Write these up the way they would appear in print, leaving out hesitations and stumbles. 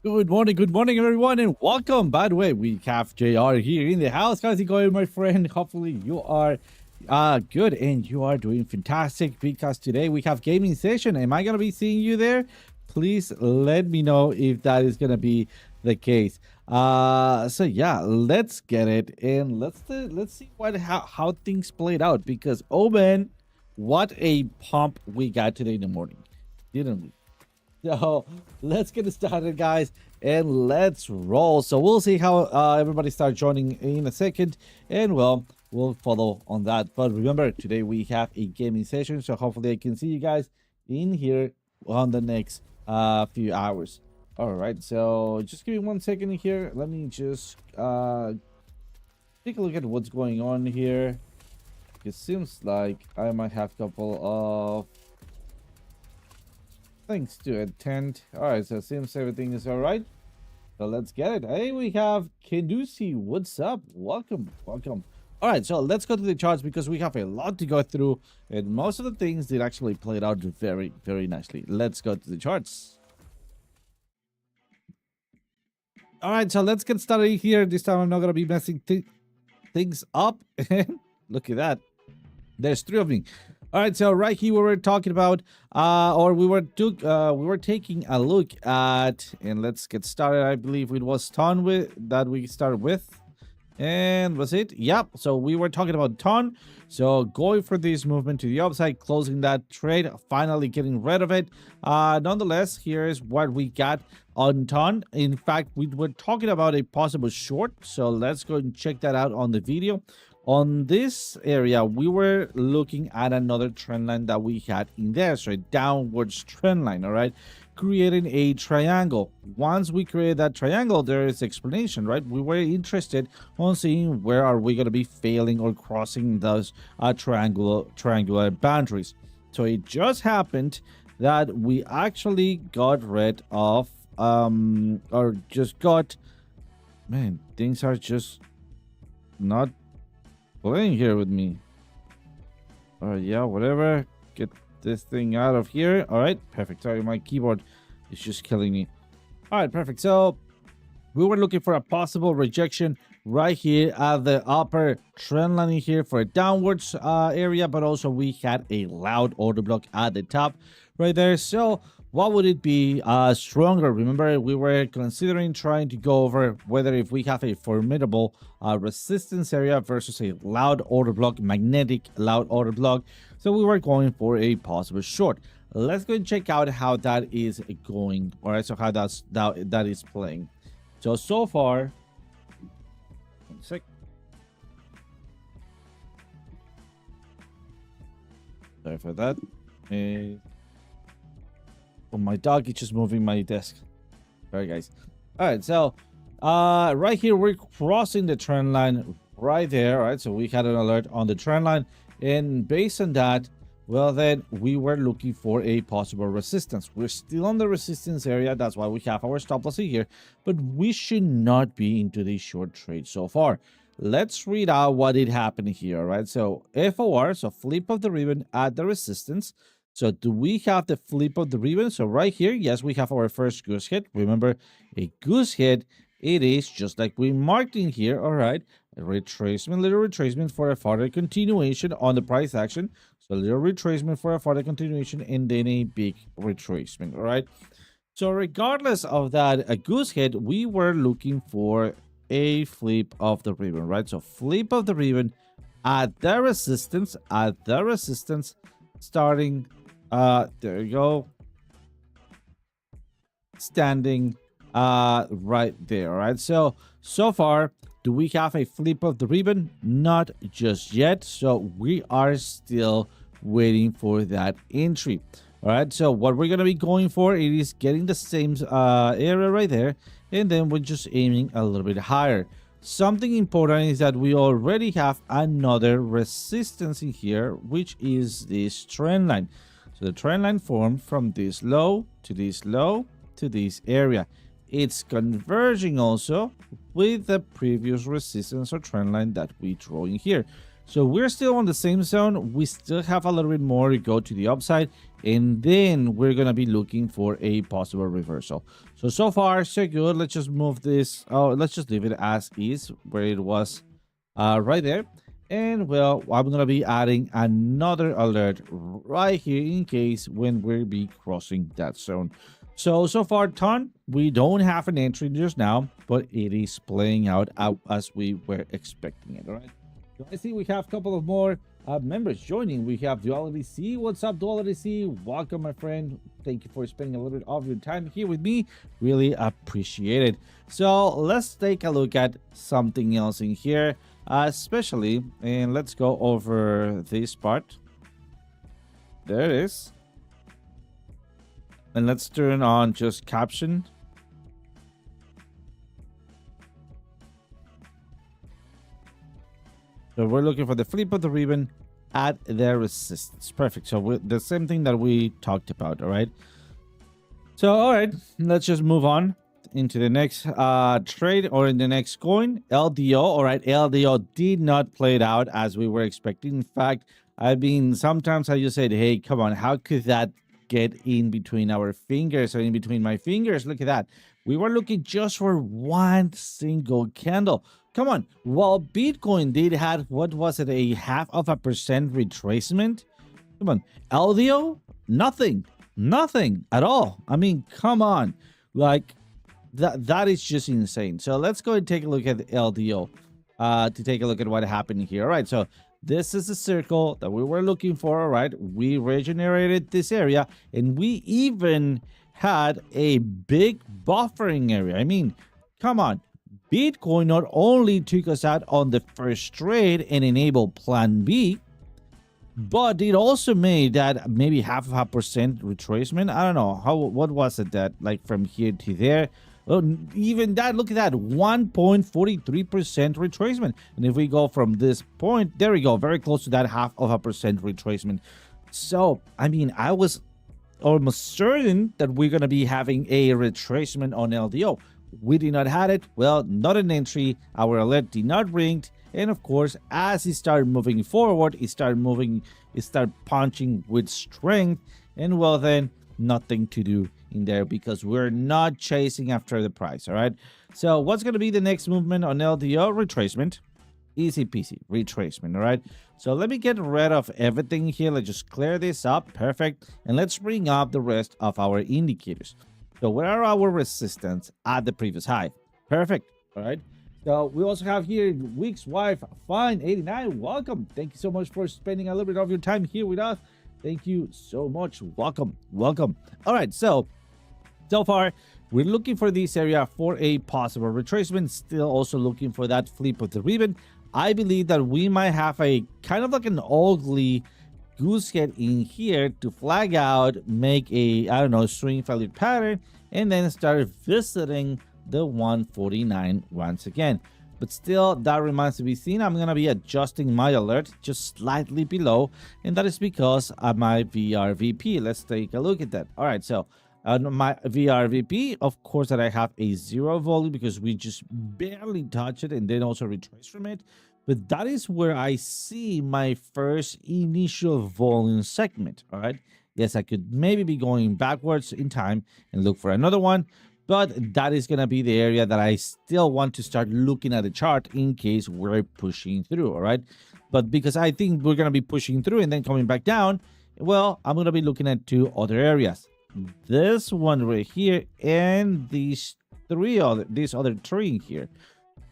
Good morning, everyone, and welcome. By the way, we have JR here in the house. How's it going, my friend? Hopefully, you are good and you are doing fantastic because today we have gaming session. Am I gonna be seeing you there? Please let me know if that is gonna be the case. So yeah, let's get it and let's see how things played out because oh man, what a pump we got today in the morning, didn't we? So let's get started, guys, and let's roll. So we'll see how everybody starts joining in a second, and well, we'll follow on that. But remember, today we have a gaming session, so hopefully I can see you guys in here on the next few hours. All right, so just give me 1 second here. Let me just take a look at what's going on here. It seems like I might have a couple of things to attend. All right, so it seems everything is all right. So let's get it. Hey, we have Kenusi. What's up? Welcome. All right, so let's go to the charts because we have a lot to go through, and most of the things did actually played out very, very nicely. Let's go to the charts. All right, so let's get started here. This time I'm not gonna be messing things up. Look at that. There's 3 of me. All right, so right here we were talking about, or we were taking a look at, and let's get started. I believe it was ton with that we started with. And was it? Yep. So we were talking about ton. So going for this movement to the upside, closing that trade, finally getting rid of it. Nonetheless, here's what we got on ton. In fact, we were talking about a possible short. So let's go and check that out on the video. On this area, we were looking at another trend line that we had in there. So a downwards trend line, all right? Creating a triangle. Once we create that triangle, there is explanation, right? We were interested on seeing where are we going to be failing or crossing those triangular boundaries. So it just happened that we actually got rid of or just got, man, things are just not playing here with me. All right, yeah, whatever. Get this thing out of here. All right, perfect. Sorry, my keyboard is just killing me. All right, perfect. So we were looking for a possible rejection right here at the upper trend line here for a downwards area, but also we had a loud order block at the top right there. So what would it be stronger? Remember, we were considering trying to go over whether if we have a formidable resistance area versus a loud order block, magnetic loud order block. So we were going for a possible short. Let's go and check out how that is going. All right, so how that is playing. So far, 1 sec. Sorry for that. Oh, my dog is just moving my desk. Sorry, guys. All right, so right here we're crossing the trend line right there. All right, so we had an alert on the trend line, and based on that, well, then we were looking for a possible resistance. We're still on the resistance area. That's why we have our stop loss here, but we should not be into the short trade so far. Let's read out what did happen here. All right, so FOR, so flip of the ribbon at the resistance. So do we have the flip of the ribbon? So right here, yes, we have our first goose hit. Remember, a goose hit, it is just like we marked in here. All right, a retracement, little retracement for a further continuation on the price action. So a little retracement for a further continuation, and then a big retracement. All right, so regardless of that, a goose hit, we were looking for a flip of the ribbon, right? So flip of the ribbon at the resistance, starting there you go, standing right there. All right, so far, do we have a flip of the ribbon? Not just yet, so we are still waiting for that entry. All right, so what we're gonna be going for, it is getting the same area right there, and then we're just aiming a little bit higher. Something important is that we already have another resistance in here, which is this trend line. So the trend line formed from this low to this low to this area. It's converging also with the previous resistance or trend line that we draw in here. So we're still on the same zone. We still have a little bit more to go to the upside, and then we're gonna be looking for a possible reversal. So far so good. Let's just move this. Oh, let's just leave it as is where it was right there. And well, I'm gonna be adding another alert right here in case when we'll be crossing that zone. So far, ton, we don't have an entry just now, but it is playing out as we were expecting it. All right, so I see we have a couple of more members joining. We have Duality C. What's up, Duality C? Welcome, my friend. Thank you for spending a little bit of your time here with me. Really appreciate it. So let's take a look at something else in here, especially, and let's go over this part. There it is. And let's turn on just caption. So we're looking for the flip of the ribbon at the resistance. Perfect. So the same thing that we talked about. All right. So, all right, let's just move on. into the next trade or in the next coin, LDO. All right, LDO did not play it out as we were expecting. In fact, sometimes I just said, hey, come on, how could that get in between our fingers or in between my fingers? Look at that. We were looking just for one single candle. Come on. While Bitcoin did have, what was it, a 0.5% retracement? Come on. LDO, nothing at all. I mean, come on. Like, that is just insane. So let's go and take a look at the LDO to take a look at what happened here. All right, so this is the circle that we were looking for. All right, we regenerated this area, and we even had a big buffering area. I mean, come on. Bitcoin not only took us out on the first trade and enabled plan B, but it also made that maybe 0.5% retracement. I don't know what was it, that like from here to there. Well, even that, look at that, 1.43% retracement. And if we go from this point, there we go, very close to that 0.5% retracement. So I mean, I was almost certain that we're going to be having a retracement on LDO. We did not have it. Well, not an entry. Our alert did not ring. And of course, as it started moving forward, it started punching with strength. And well, then nothing to do in there because we're not chasing after the price. All right. So what's going to be the next movement on LDO? Retracement. Easy peasy retracement. All right. So let me get rid of everything here. Let's just clear this up. Perfect. And let's bring up the rest of our indicators. So where are our resistance at the previous high? Perfect. All right. So we also have here Week's Wife Fine 89. Welcome. Thank you so much for spending a little bit of your time here with us. Thank you so much. Welcome. All right. So far, we're looking for this area for a possible retracement. Still also looking for that flip of the ribbon. I believe that we might have a kind of like an ugly goose head in here to flag out, make a, I don't know, swing failure pattern, and then start visiting the 149 once again. But still, that remains to be seen. I'm going to be adjusting my alert just slightly below, and that is because of my VRVP. Let's take a look at that. All right, so my VRVP, of course, that I have a 0 volume because we just barely touch it and then also retrace from it. But that is where I see my first initial volume segment. All right. Yes, I could maybe be going backwards in time and look for another one. But that is going to be the area that I still want to start looking at the chart in case we're pushing through. All right. But because I think we're going to be pushing through and then coming back down, well, I'm going to be looking at two other areas. This one right here and this other three here.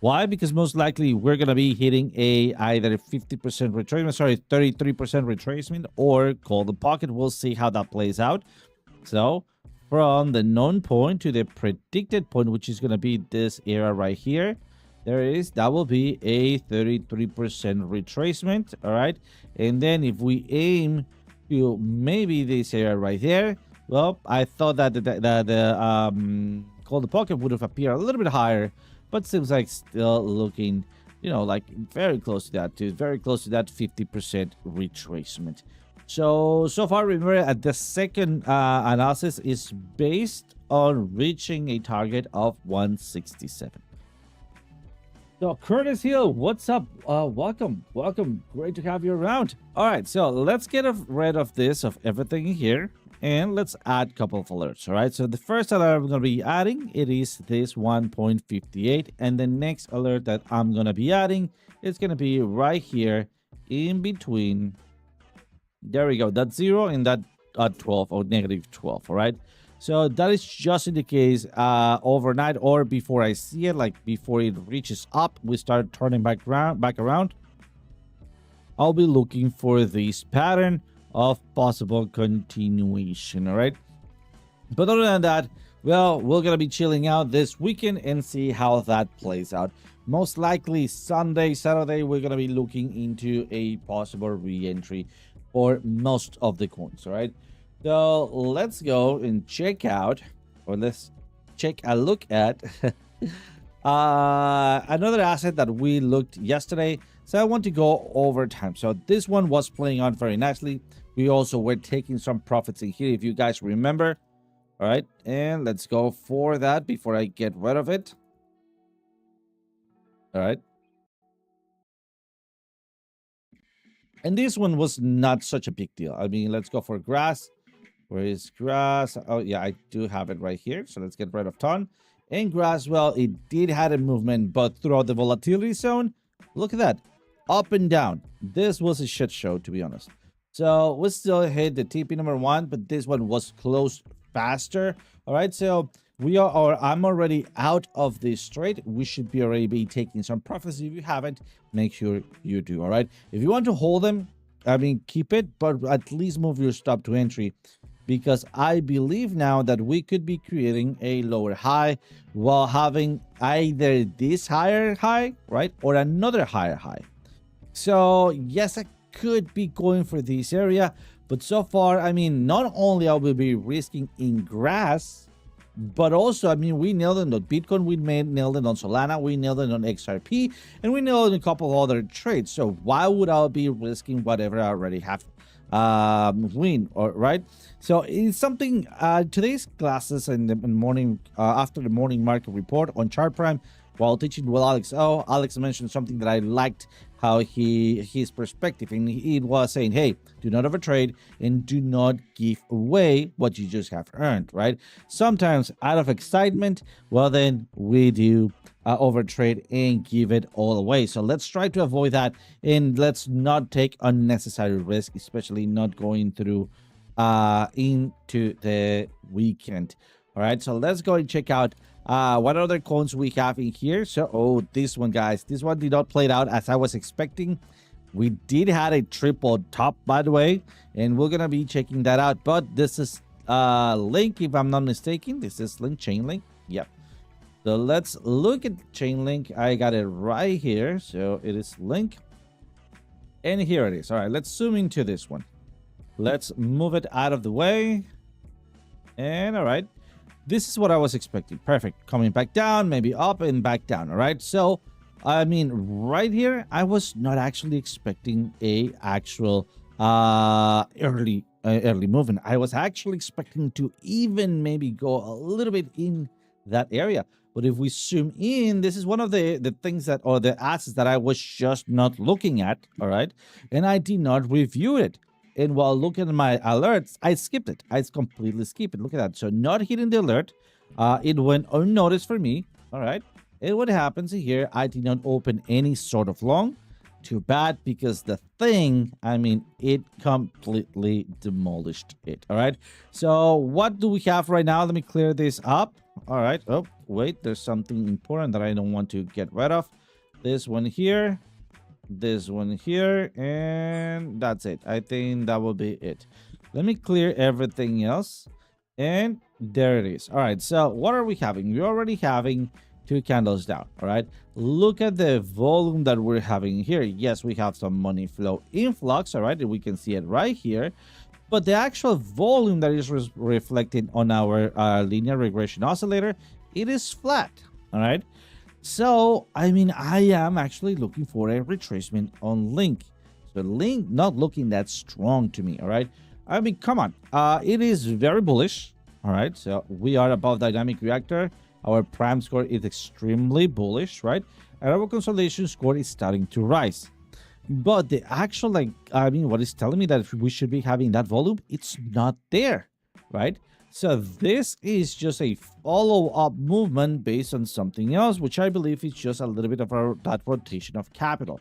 Why? Because most likely we're going to be hitting a either 50% retracement, sorry, 33% retracement, or call the pocket. We'll see how that plays out. So from the known point to the predicted point, which is going to be this area right here, that will be a 33% retracement. All right. And then if we aim to maybe this area right there, well, I thought that the call the pocket would have appeared a little bit higher, but seems like still looking, you know, like very close to that, too. Very close to that 50% retracement. So far, remember, the second analysis is based on reaching a target of 167. So Curtis Hill, what's up? Welcome. Great to have you around. All right, so let's get rid of everything in here. And let's add a couple of alerts. All right, so the first alert I'm going to be adding, it is this 1.58, and the next alert that I'm going to be adding is going to be right here in between. There we go, that 0 and that 12 or negative 12. All right, so that is just in the case overnight or before I see it, like before it reaches up, we start turning back around. I'll be looking for this pattern of possible continuation. All right, but other than that, well, we're gonna be chilling out this weekend and see how that plays out. Most likely Sunday, Saturday, we're gonna be looking into a possible re-entry for most of the coins. All right, so let's go and check out, or let's take a look at another asset that we looked yesterday. So I want to go over time. So this one was playing on very nicely. We also were taking some profits in here, if you guys remember. All right, and let's go for that before I get rid of it. All right. And this one was not such a big deal. I mean, let's go for grass. Where is grass? Oh, yeah, I do have it right here. So let's get rid of ton. And grass, well, it did have a movement, but throughout the volatility zone, look at that. Up and down. This was a shit show, to be honest. So we still hit the TP number 1, but this one was closed faster. All right, so we are, or I'm already out of this trade. We should be already be taking some profits. If you haven't, make sure you do. All right, if you want to hold them, I mean, keep it, but at least move your stop to entry, because I believe now that we could be creating a lower high while having either this higher high, right, or another higher high. So yes, I could be going for this area, but so far, I mean, not only I will be risking in grass, but also, I mean, we nailed it on Bitcoin, we nailed it on Solana, we nailed it on XRP, and we nailed it in a couple of other trades. So why would I be risking whatever I already have win, or right? So it's something, today's classes in the morning, after the morning market report on Chart Prime, while teaching with Alex, Alex mentioned something that I liked, how his perspective, and he was saying, hey, do not overtrade and do not give away what you just have earned, right? Sometimes out of excitement, well, then we do overtrade and give it all away. So let's try to avoid that, and let's not take unnecessary risk, especially not going through into the weekend. All right, so let's go and check out what other coins we have in here. So, this one, guys, this one did not play it out as I was expecting. We did have a triple top, by the way, and we're gonna be checking that out. But this is link, if I'm not mistaken. This is link, chain link. Yep. So let's look at chain link. I got it right here. So it is link, and here it is. All right, let's zoom into this one. Let's move it out of the way. And all right, this is what I was expecting. Perfect. Coming back down, maybe up and back down. All right. So, I mean, right here, I was not actually expecting a actual early movement. I was actually expecting to even maybe go a little bit in that area. But if we zoom in, this is one of the things that, or the assets that I was just not looking at. All right. And I did not review it. And while looking at my alerts, I skipped it. I completely skipped it. Look at that. So not hitting the alert. It went unnoticed for me. All right. And what happens here, I did not open any sort of long. Too bad, because the thing, I mean, it completely demolished it. All right. So what do we have right now? Let me clear this up. All right. Oh, wait. There's something important that I don't want to get rid of. This one here. This one here, and that's it. I think that will be it. Let me clear everything else, and there it is. All right, so what are we having? We're already having 2 candles down. All right, look at the volume that we're having here. Yes, we have some money flow influx. All right, and we can see it right here, but the actual volume that is reflected on our linear regression oscillator, it is flat. All right. So, I mean, I am actually looking for a retracement on Link. So, Link not looking that strong to me, all right? I mean, come on. It is very bullish, all right? So, we are above dynamic reactor. Our prime score is extremely bullish, right? And our consolidation score is starting to rise. But the actual, like, I mean, what is telling me that we should be having that volume, it's not there, right? So this is just a follow-up movement based on something else, which I believe is just a little bit of that rotation of capital.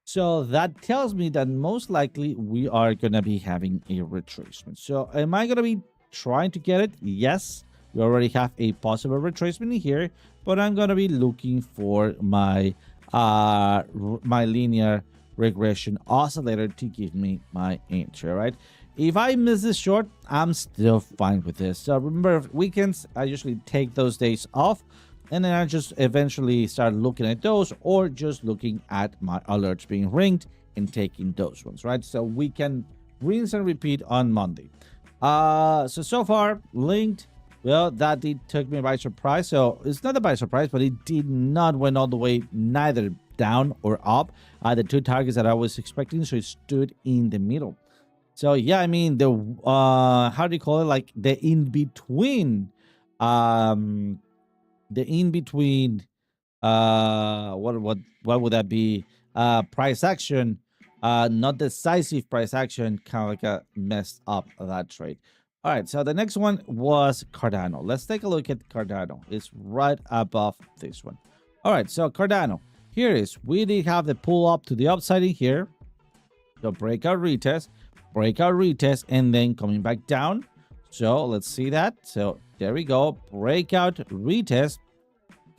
So that tells me that most likely we are going to be having a retracement. So am I going to be trying to get it? Yes, we already have a possible retracement in here, but I'm going to be looking for my my linear regression oscillator to give me my entry, all right? If I miss this short, I'm still fine with this. So remember, weekends, I usually take those days off, and then I just eventually start looking at those, or just looking at my alerts being ringed and taking those ones, right? So we can rinse and repeat on Monday. So far, linked, well, that did took me by surprise. So it's not by surprise, but it did not went all the way neither down or up. The 2 targets that I was expecting, so it stood in the middle. So yeah, I mean the how do you call it? Like the in between, um, the in between what would that be, price action, not decisive price action, kind of like a messed up that trade. All right, so the next one was Cardano. Let's take a look at Cardano. It's right above this one. All right, so Cardano, here is, we did have the pull up to the upside in here, the breakout retest, and then coming back down. So let's see that. So there we go, breakout retest,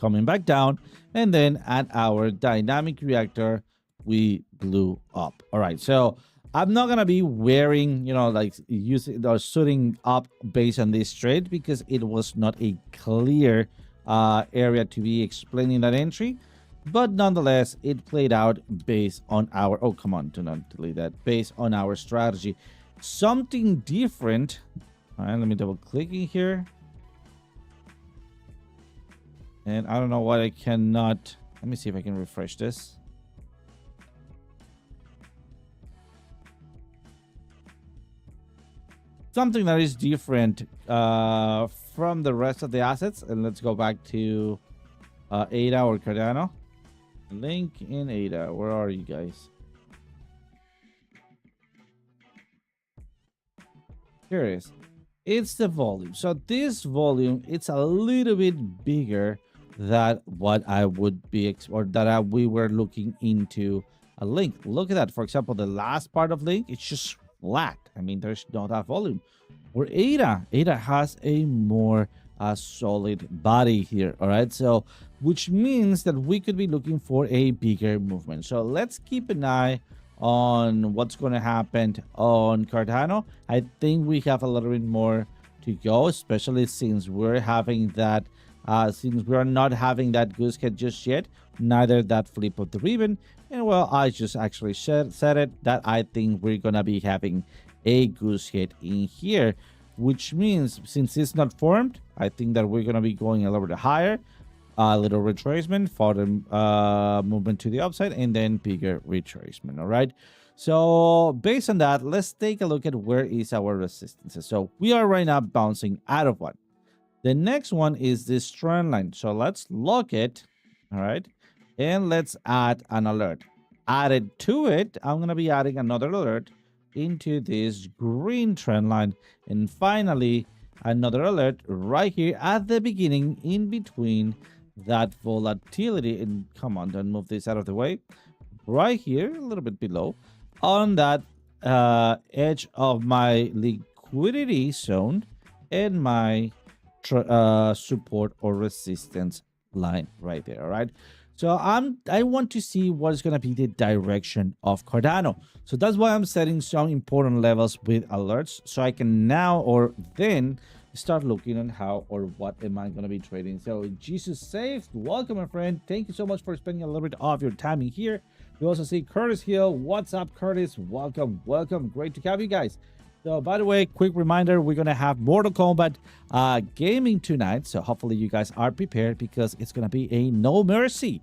coming back down, and then at our dynamic reactor we blew up. All right, so I'm not gonna be wearing, like using or suiting up based on this trade because it was not a clear area to be explaining that entry, but nonetheless it played out based on our, oh come on, do not delete that, based on our strategy. Something different. All right, let me double click in here. And I don't know why I cannot. Let me see if I can refresh this. Something that is different from the rest of the assets. And let's go back to ADA or Cardano. Link in ADA. Where are you guys? Here it is. It's the volume. So this volume, it's a little bit bigger than what I would be or that we were looking into a link. Look at that. For example, the last part of link, it's just flat. I mean, there's not that volume. Or ADA has a more solid body here. All right. So which means that we could be looking for a bigger movement. So let's keep an eye on what's going to happen on Cardano. I think we have a little bit more to go, especially since we're having that, since we're not having that goose head just yet, neither that flip of the ribbon. And well, I just actually said it, that I think we're going to be having a goose head in here, which means since it's not formed, I think that we're going to be going a little bit higher. A little retracement for the movement to the upside, and then bigger retracement. All right, so based on that, let's take a look at where is our resistances. So we are right now bouncing out of one. The next one is this trend line, so let's lock it. All right, and let's add an alert. Added to it, I'm gonna be adding another alert into this green trend line, and finally another alert right here at the beginning in between that volatility. And come on, don't move this out of the way, right here a little bit below on that edge of my liquidity zone and my support or resistance line right there. All right, so I want to see what is going to be the direction of Cardano. So that's why I'm setting some important levels with alerts, so I can now or then start looking on how or what am I going to be trading. So Jesus saves, welcome my friend, thank you so much for spending a little bit of your time in here. We also see Curtis Hill. What's up, Curtis? Welcome, great to have you guys. So by the way, quick reminder, we're going to have Mortal Kombat gaming tonight, so hopefully you guys are prepared because it's going to be a no mercy.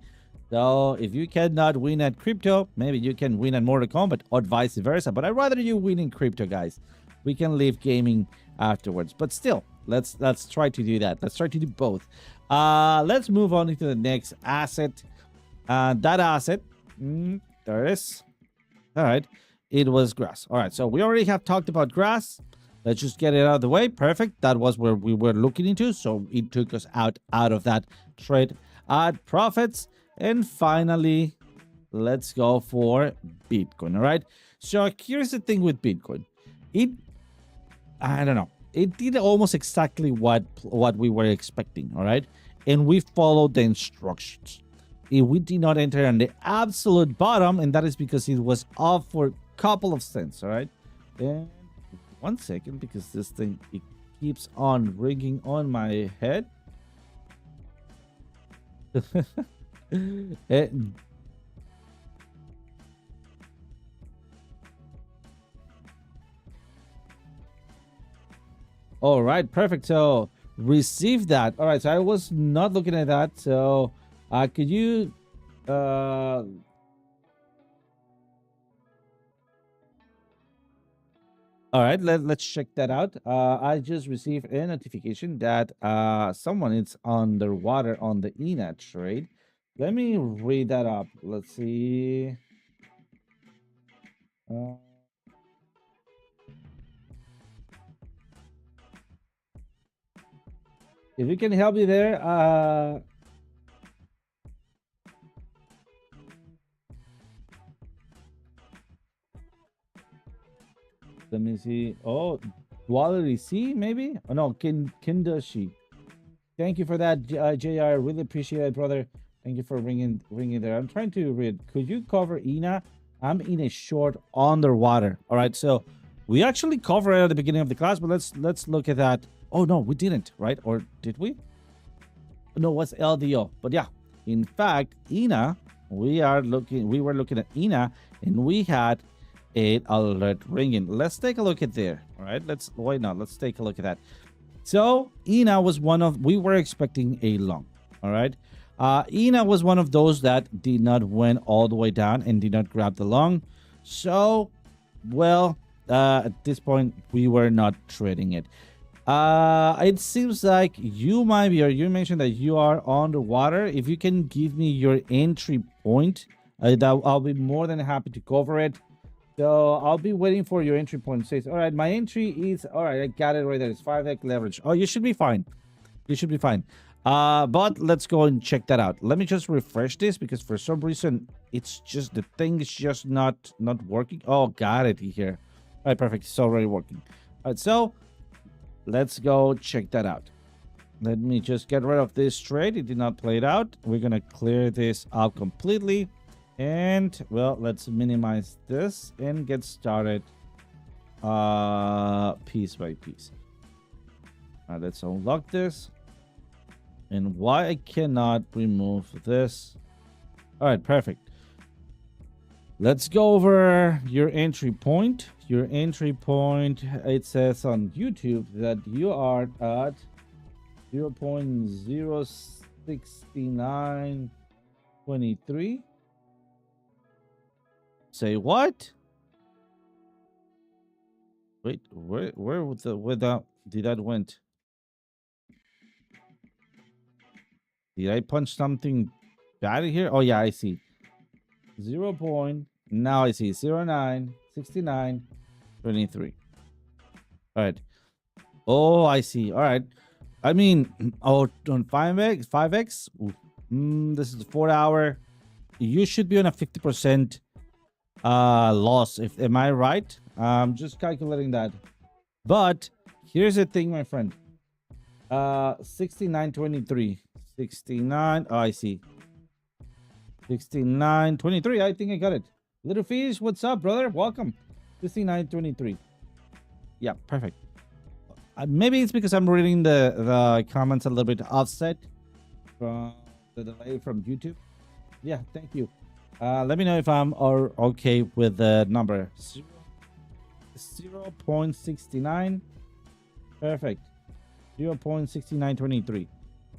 So if you cannot win at crypto, maybe you can win at Mortal Kombat or vice versa, but I'd rather you win in crypto, guys. We can leave gaming afterwards, but still, let's try to do that. Let's try to do both. Let's move on into the next asset. That asset, there it is. All right, it was grass. All right, so we already have talked about grass. Let's just get it out of the way. Perfect. That was where we were looking into, so it took us out of that trade at profits. And finally, let's go for Bitcoin. All right, so here's the thing with Bitcoin. I don't know, it did almost exactly what we were expecting. All right, and we followed the instructions. We did not enter on the absolute bottom, and that is because it was off for a couple of cents. All right, and 1 second, because this thing, it keeps on ringing on my head. All right, perfect. So receive that. All right, so I was not looking at that. So could you All right, let's check that out. I just received a notification that someone is underwater on the ENA trade. Let me read that up. Let's see. Uh, if you can help me there, let me see. Oh, Duality C, maybe? Oh, no, Kindashi. Thank you for that, JR. Really appreciate it, brother. Thank you for bringing there. I'm trying to read. Could you cover Ina? I'm in a short underwater. All right, so we actually covered it at the beginning of the class, but let's look at that. Oh no, we didn't, right? Or did we? No, what's LDO? But yeah, in fact, Ina, we were looking at Ina, and we had an alert ringing. Let's take a look at there. All right, why not? Let's take a look at that. So Ina was we were expecting a long. All right. Ina was one of those that did not went all the way down and did not grab the long. So, well, at this point, we were not trading it. It seems like you might be, or you mentioned that you are on the water. If you can give me your entry point, I'll be more than happy to cover it. So I'll be waiting for your entry point. It says, all right, my entry is, all right, I got it right there. It's 5x leverage. Oh, you should be fine. You should be fine. But let's go and check that out. Let me just refresh this because for some reason, it's just, the thing is just not working. Oh, got it here. All right, perfect. It's already working. All right, so let's go check that out. Let me just get rid of this trade. It did not play it out. We're going to clear this out completely. And, well, let's minimize this and get started piece by piece. All right, let's unlock this. And why I cannot remove this. All right, perfect. Let's go over your entry point. Your entry point, it says on YouTube that you are at 0.06923. Say what? Wait, where did that went? Did I punch something bad here? Oh yeah, I see. 0. Now I see 0.96923. All right. Oh, I see. All right. I mean, oh, on 5x. This is the 4 hour. You should be on a 50% loss. Am I right? I'm just calculating that. But here's the thing, my friend. 6923. 69. Oh, I see. 6923. I think I got it. Little Fish, what's up, brother? Welcome. 6923. Yeah, perfect. Maybe it's because I'm reading the comments a little bit offset from the delay from YouTube. Yeah, thank you. Let me know if I'm okay with the number. 0.69. Perfect. 0.6923.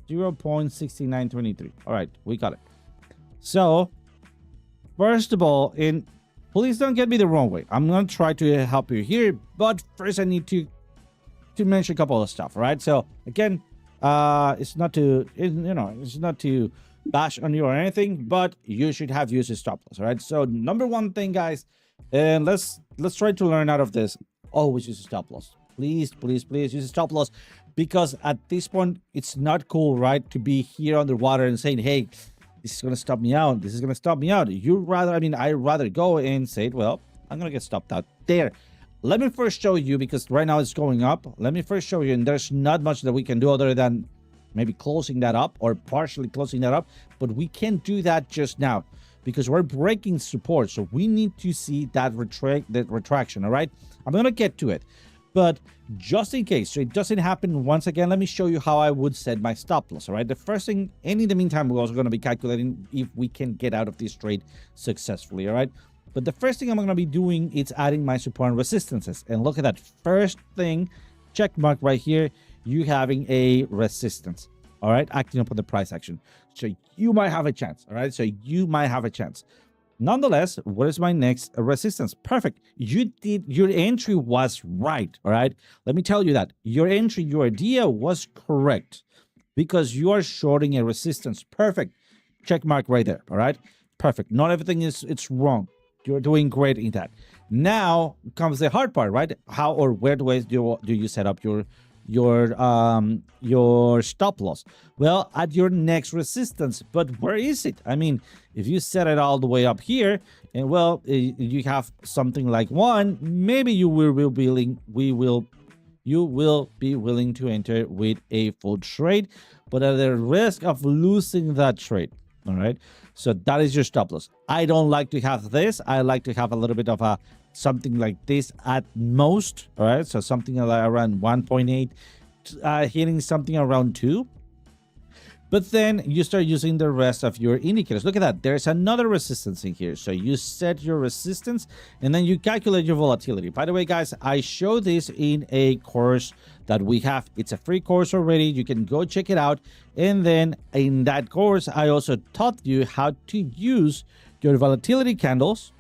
0.6923. All right, we got it. So, first of all, please don't get me the wrong way. I'm gonna try to help you here, but first I need to mention a couple of stuff, right? So again, it's not to it's not to bash on you or anything, but you should have used a stop loss, all right? So number one thing, guys, and let's try to learn out of this. Always use a stop loss. Please use a stop loss, because at this point it's not cool, right, to be here underwater and saying, hey, this is gonna stop me out. This is gonna stop me out. I'd rather go and say, well, I'm gonna get stopped out there. Let me first show you, because right now it's going up. Let me first show you, and there's not much that we can do other than maybe closing that up or partially closing that up, but we can't do that just now because we're breaking support. So we need to see that retraction. All right, I'm gonna get to it, but just in case so it doesn't happen once again, let me show you how I would set my stop loss. All right, the first thing, and in the meantime, we're also going to be calculating if we can get out of this trade successfully. All right, but the first thing I'm going to be doing is adding my support and resistances. And look at that first thing, check mark right here, you having a resistance. All right, acting upon the price action. So you might have a chance. All right, so you might have a chance. Nonetheless, what is my next resistance? Perfect. You did, your entry was right. All right. Let me tell you that your entry, your idea was correct because you are shorting a resistance. Perfect. Check mark right there. All right. Perfect. Not everything is it's wrong. You're doing great in that. Now comes the hard part, right? How or where do you set up your stop loss? Well, at your next resistance. But where is it? I mean, if you set it all the way up here, and well, you have something like one, maybe you will be willing to enter with a full trade, but at the risk of losing that trade. All right. So that is your stop loss. I don't like to have this. I like to have a little bit of a something like this at most. All right. So something like around 1.8, hitting something around 2. But then you start using the rest of your indicators. Look at that. There's another resistance in here. So you set your resistance and then you calculate your volatility. By the way, guys, I show this in a course that we have. It's a free course already. You can go check it out. And then in that course, I also taught you how to use your volatility candles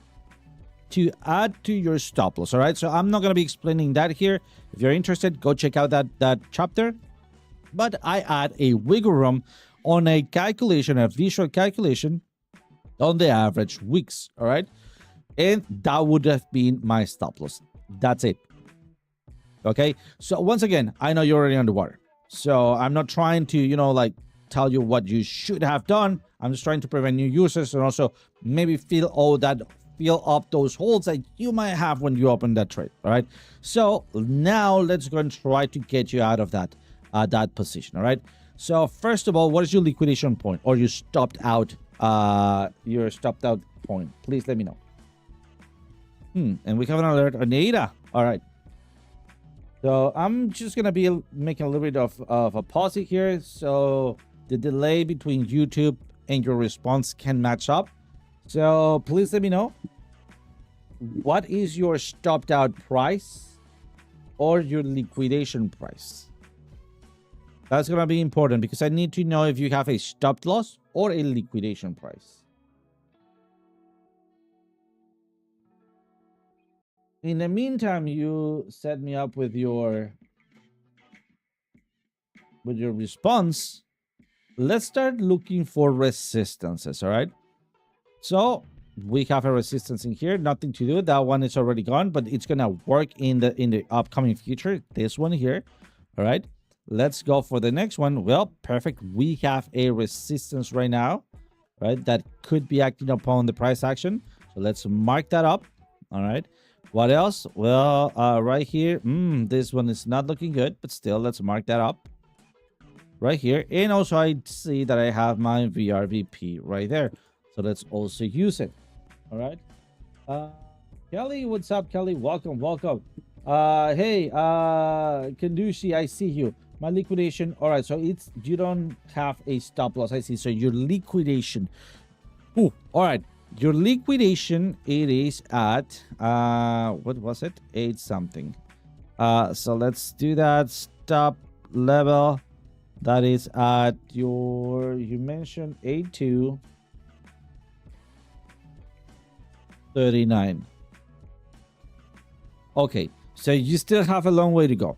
to add to your stop loss. All right. So I'm not going to be explaining that here. If you're interested, go check out that chapter. But I add a wiggle room on a calculation, a visual calculation on the average weeks. All right. And that would have been my stop loss. That's it. Okay. So once again, I know you're already underwater. So I'm not trying to, like tell you what you should have done. I'm just trying to prevent new users and also maybe fill up those holes that you might have when you open that trade. All right. So now let's go and try to get you out of that position. All right. So first of all, what is your liquidation point or your stopped out point? Please let me know. And we have an alert on ADA. All right. So I'm just gonna be making a little bit of a pause here, so the delay between YouTube and your response can match up. So please let me know, what is your stopped out price or your liquidation price? That's going to be important because I need to know if you have a stop loss or a liquidation price. In the meantime, you set me up with your response. Let's start looking for resistances, all right? So we have a resistance in here, nothing to do. That one is already gone, but it's going to work in the upcoming future. This one here, all right? Let's go for the next one. Well, perfect. We have a resistance right now, right? That could be acting upon the price action. So let's mark that up. All right. What else? Well, right here. This one is not looking good, but still, let's mark that up right here. And also, I see that I have my VRVP right there. So let's also use it. All right. Kelly, what's up, Kelly? Welcome. Hey, Kandushi, I see you. My liquidation. All right, so you don't have a stop loss. I see. So your liquidation. All right. Your liquidation, it is at what was it? 8 something. So let's do that. Stop level. That is at you mentioned 8239. Okay, so you still have a long way to go.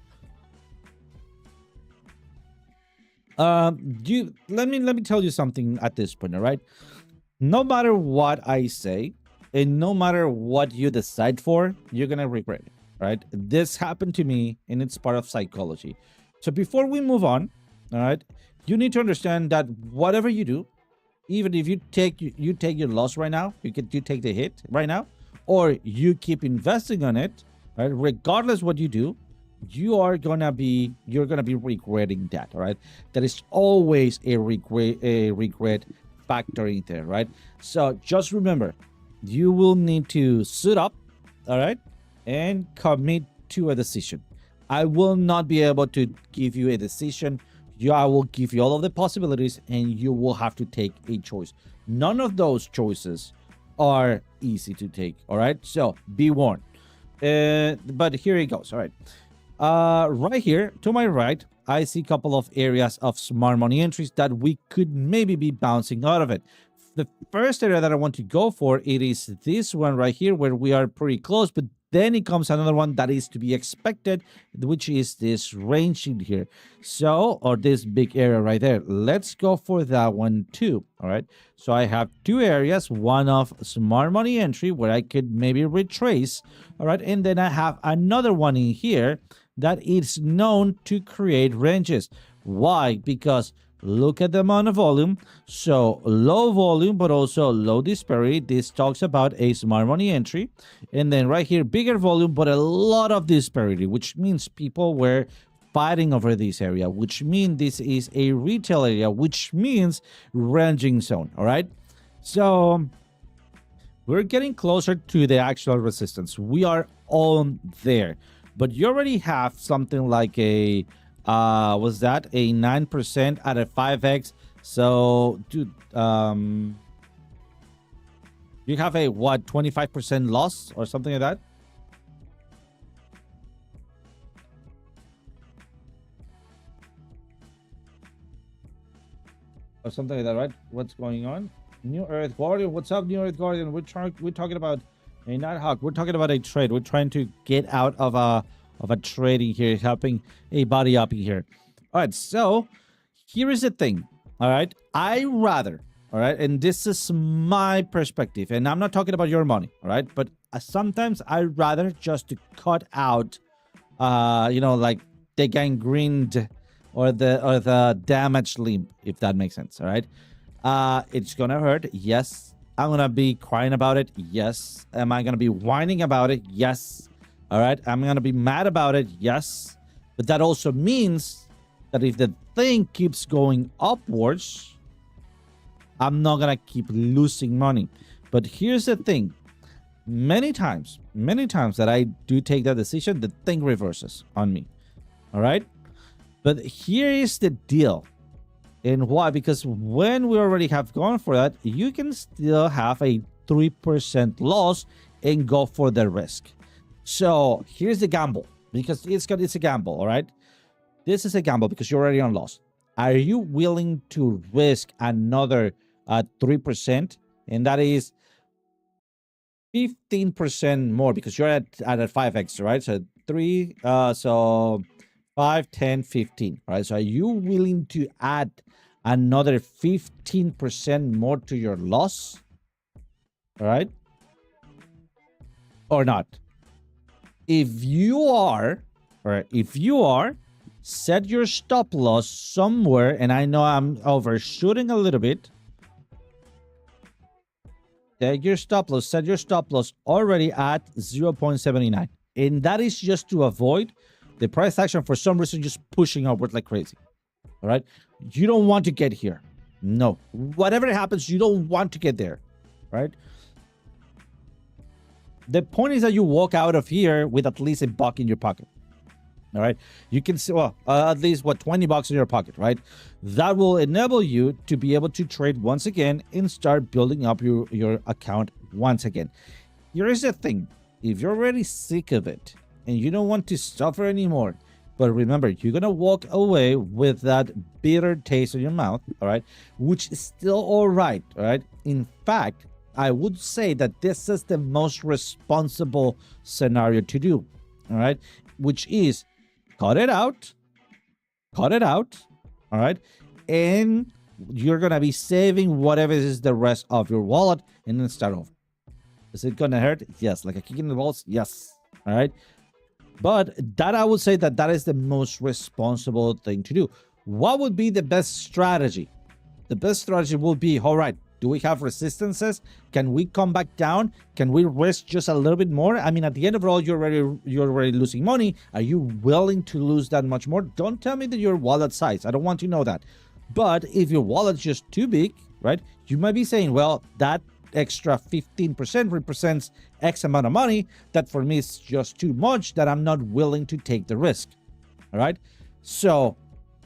Let me tell you something at this point, all right? No matter what I say, and no matter what you decide for, you're gonna regret it, right? This happened to me, and it's part of psychology. So before we move on, all right, you need to understand that whatever you do, even if you take your loss right now, you take the hit right now, or you keep investing on it, right? Regardless what you do, you're gonna be regretting that. All right, that is always a regret factor in there, right? So just remember, you will need to suit up, all right, and commit to a decision. I will not be able to give you a decision. I will give you all of the possibilities, and you will have to take a choice. None of those choices are easy to take. All right, so be warned. But here it goes. All right. Right here to my right, I see a couple of areas of smart money entries that we could maybe be bouncing out of it. The first area that I want to go for, it is this one right here where we are pretty close, but then it comes another one that is to be expected, which is this range in here. So, or this big area right there. Let's go for that one too. All right. So I have two areas, one of smart money entry where I could maybe retrace. All right. And then I have another one in here that is known to create ranges. Why? Because look at the amount of volume. So low volume, but also low disparity. This talks about a smart money entry. And then right here, bigger volume, but a lot of disparity, which means people were fighting over this area, which means this is a retail area, which means ranging zone. All right. So we're getting closer to the actual resistance. We are on there, but you already have something like a was that a 9% at a 5x? So dude, you have a what, 25% loss or something like that? Or something like that, right? What's going on? New Earth Guardian, what's up, New Earth Guardian? We're talking about a Nighthawk. We're talking about a trade. We're trying to get out of a trading here, helping a body up here. All right, so here is the thing. All right, I rather, all right, and this is my perspective, and I'm not talking about your money, all right, but sometimes I rather just to cut out, like the gangrened or the damaged limb, if that makes sense. All right, it's gonna hurt. Yes, I'm gonna be crying about it. Yes, am I gonna be whining about it? Yes. All right, I'm going to be mad about it, yes. But that also means that if the thing keeps going upwards, I'm not going to keep losing money. But here's the thing. Many times that I do take that decision, the thing reverses on me. All right? But here is the deal. And why? Because when we already have gone for that, you can still have a 3% loss and go for the risk. So here's the gamble, because it's a gamble. All right, this is a gamble because you're already on loss. Are you willing to risk another 3%, and that is 15% more because you're at a 5x, right? So 3, so 5, 10, 15. All right, so are you willing to add another 15% more to your loss? All right, or not? If you are, set your stop loss somewhere, and I know I'm overshooting a little bit. Set your stop loss already at 0.79. And that is just to avoid the price action for some reason just pushing upward like crazy. All right? You don't want to get here. No. Whatever happens, you don't want to get there. Right? The point is that you walk out of here with at least $1 in your pocket. All right. You can see, well, at least what, $20 in your pocket, right? That will enable you to be able to trade once again and start building up your account once again. Here is the thing. If you're already sick of it and you don't want to suffer anymore, but remember, you're going to walk away with that bitter taste in your mouth, all right, which is still all right, all right? In fact, I would say that this is the most responsible scenario to do, all right? Which is cut it out, all right? And you're going to be saving whatever is the rest of your wallet and then start over. Is it going to hurt? Yes. Like a kick in the balls? Yes. All right? But that I would say that is the most responsible thing to do. What would be the best strategy? The best strategy will be, all right, do we have resistances? Can we come back down? Can we risk just a little bit more? I mean, at the end of it all, you're already losing money. Are you willing to lose that much more? Don't tell me that your wallet size. I don't want to know that. But if your wallet's just too big, right, you might be saying, well, that extra 15% represents X amount of money. That for me is just too much, that I'm not willing to take the risk. All right. So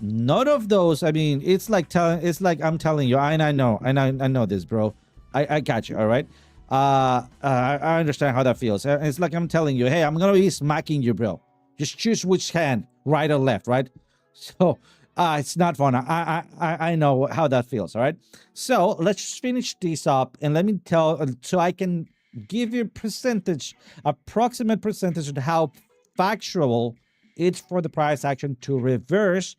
none of those. I mean, it's like I'm telling you, I know this, bro. I got you. All right. I understand how that feels. It's like I'm telling you, hey, I'm gonna be smacking you, bro. Just choose which hand, right or left, right? So It's not fun. I know how that feels. All right. So let's just finish this up and let me tell so I can give you approximate percentage of how factual it's for the price action to reverse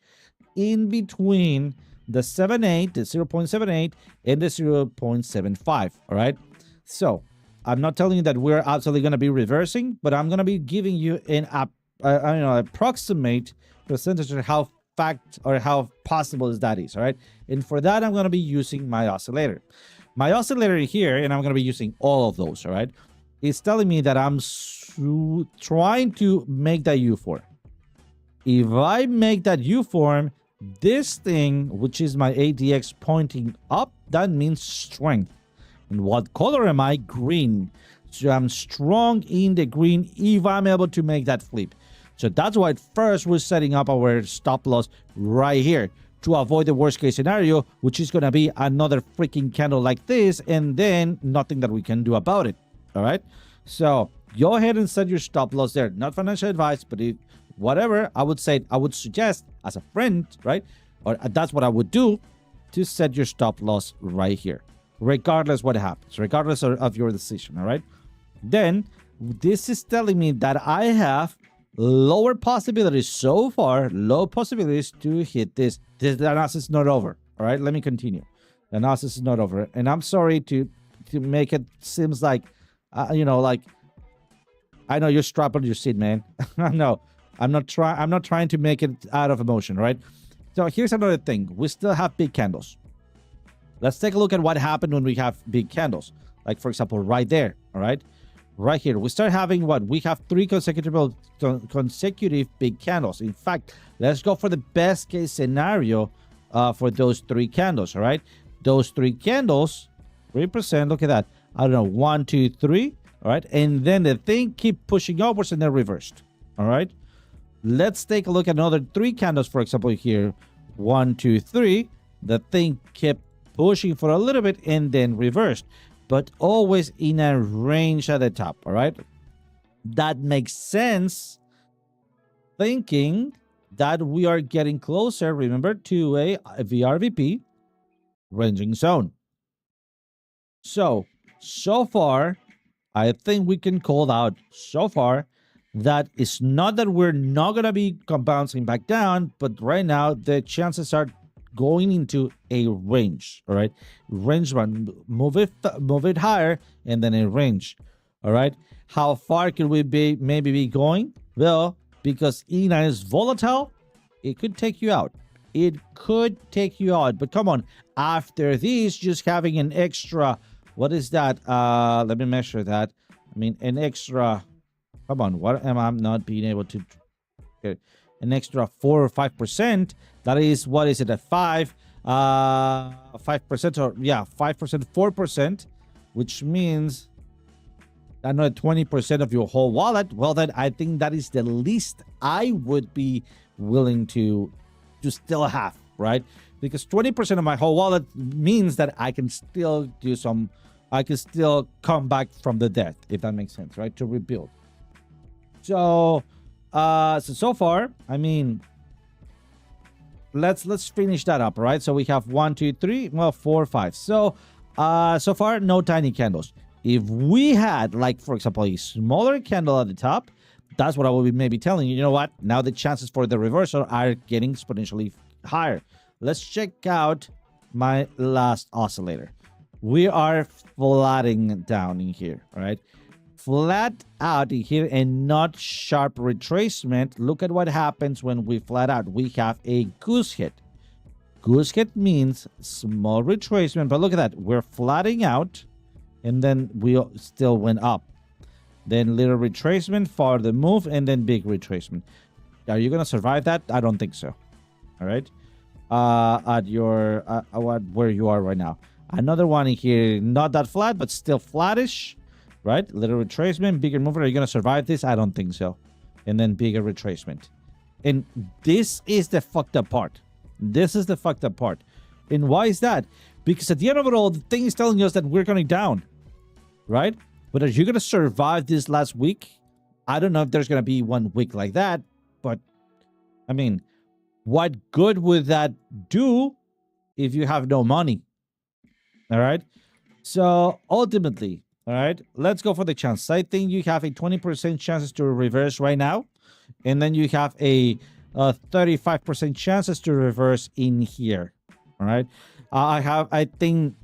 in between the 78, the 0.78, and the 0.75. All right. So I'm not telling you that we're absolutely going to be reversing, but I'm going to be giving you approximate percentage of how how possible that is. All right. And for that, I'm going to be using my oscillator. My oscillator here, and I'm going to be using all of those. All right. It's telling me that I'm trying to make that U form. If I make that U form, this thing, which is my ADX pointing up, that means strength. And what color am I? Green. So I'm strong in the green if I'm able to make that flip. So that's why first we're setting up our stop loss right here to avoid the worst case scenario, which is going to be another freaking candle like this, and then nothing that we can do about it. All right. So go ahead and set your stop loss there. Not financial advice, but whatever I would suggest as a friend, right? Or that's what I would do, to set your stop loss right here, regardless what happens, regardless of your decision. All right. Then this is telling me that I have lower possibilities so far, low possibilities to hit this. The analysis is not over. All right, let me continue. The analysis is not over, and I'm sorry to make it seems like, like I know you're strapped on your seat, man. No, I'm not trying to make it out of emotion, right? So here's another thing. We still have big candles. Let's take a look at what happened when we have big candles. Like, for example, right there, all right? Right here, we start having what? We have 3 consecutive big candles. In fact, let's go for the best case scenario for those 3 candles, all right? Those 3 candles, 3%, look at that. I don't know, 1, 2, 3, all right? And then the thing keep pushing upwards and then reversed, all right? Let's take a look at another 3 candles, for example, here. 1, 2, 3. The thing kept pushing for a little bit and then reversed, but always in a range at the top, all right? That makes sense, thinking that we are getting closer, remember, to a VRVP ranging zone. So far, I think we can call out so far that it's not that we're not going to be bouncing back down, but right now the chances are going into a range, all right? Range one, move it higher, and then a range, all right? How far could we maybe be going? Well, because ENA is volatile, it could take you out. It could take you out, but come on, after this, just having an extra, what is that? Let me measure that. I mean, an extra, come on, what am I not being able to get? An extra 4 or 5%. That is, what is it, a 5%, or yeah, 5%, 4%, which means another 20% of your whole wallet. Well, then I think that is the least I would be willing to still have, right? Because 20% of my whole wallet means that I can still come back from the death, if that makes sense, right? To rebuild. So far, I mean, let's finish that up, right? So we have 1, 2, 3, well, 4, 5. So far, no tiny candles. If we had, like, for example, a smaller candle at the top, that's what I will be maybe telling you. You know what? Now the chances for the reversal are getting exponentially higher. Let's check out my last oscillator. We are flattening down in here, all right? Flat out here and not sharp retracement. Look at what happens when we flat out. We have a goose hit. Goose hit means small retracement, but look at that. We're flattening out, and then we still went up. Then little retracement, farther move, and then big retracement. Are you going to survive that? I don't think so. All right. Where you are right now. Another one in here, not that flat, but still flattish. Right? Little retracement, bigger movement. Are you going to survive this? I don't think so. And then bigger retracement. And this is the fucked up part. This is the fucked up part. And why is that? Because at the end of it all, the thing is telling us that we're going down. Right? But are you going to survive this last week? I don't know if there's going to be 1 week like that. But, I mean, what good would that do if you have no money? All right. So ultimately, all right, let's go for the chance. I think you have a 20% chances to reverse right now, and then you have a 35% chances to reverse in here. All right. I think,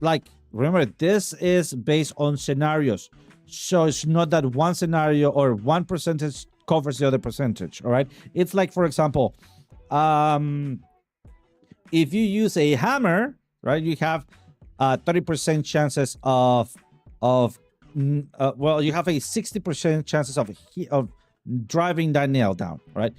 like, remember, this is based on scenarios. So it's not that one scenario or one percentage covers the other percentage. All right. It's like, for example, if you use a hammer, right, you have 30% chances of well, you have a 60% chances of driving that nail down, right?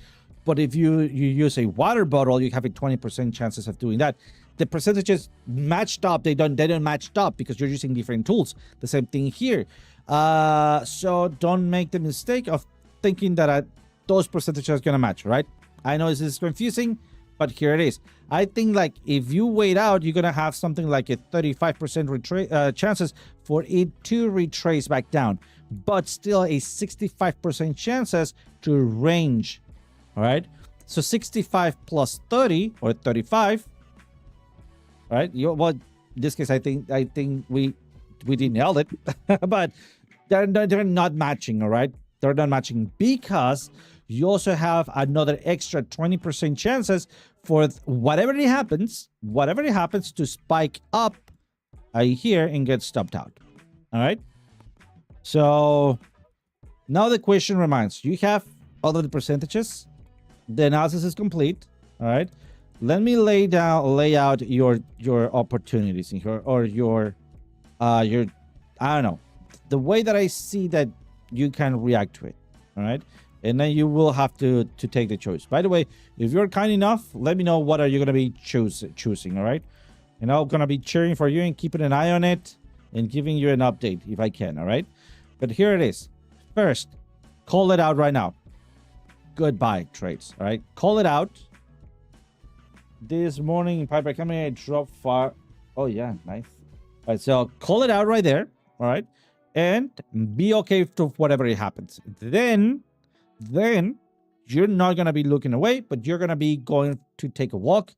But if you use a water bottle, you have a 20% chances of doing that. The percentages matched up. They don't matched up because you're using different tools. The same thing here. So don't make the mistake of thinking that those percentages are gonna match, right? I know this is confusing, but here it is. I think, like, if you wait out, you're gonna have something like a 35% chances for it to retrace back down, but still a 65% chances to range. All right. So 65 plus 30 or 35. Right. Well, in this case, I think we didn't nail it, but they're not matching. All right. They're not matching because you also have another extra 20% chances for whatever it happens to spike up here and get stopped out. All right. So now the question remains: you have all of the percentages. The analysis is complete. All right. Let me lay out your opportunities in here, or your I don't know, the way that I see that you can react to it. All right. And then you will have to take the choice. By the way, if you're kind enough, let me know what are you going to be choosing. All right. And I'm going to be cheering for you and keeping an eye on it and giving you an update if I can. All right. But here it is. First, call it out right now. Goodbye, trades. All right. Call it out. This morning, Piper coming, I dropped far. Oh, yeah. Nice. All right. So call it out right there. All right. And be okay to whatever it happens. Then you're not going to be looking away, but you're going to be going to take a walk,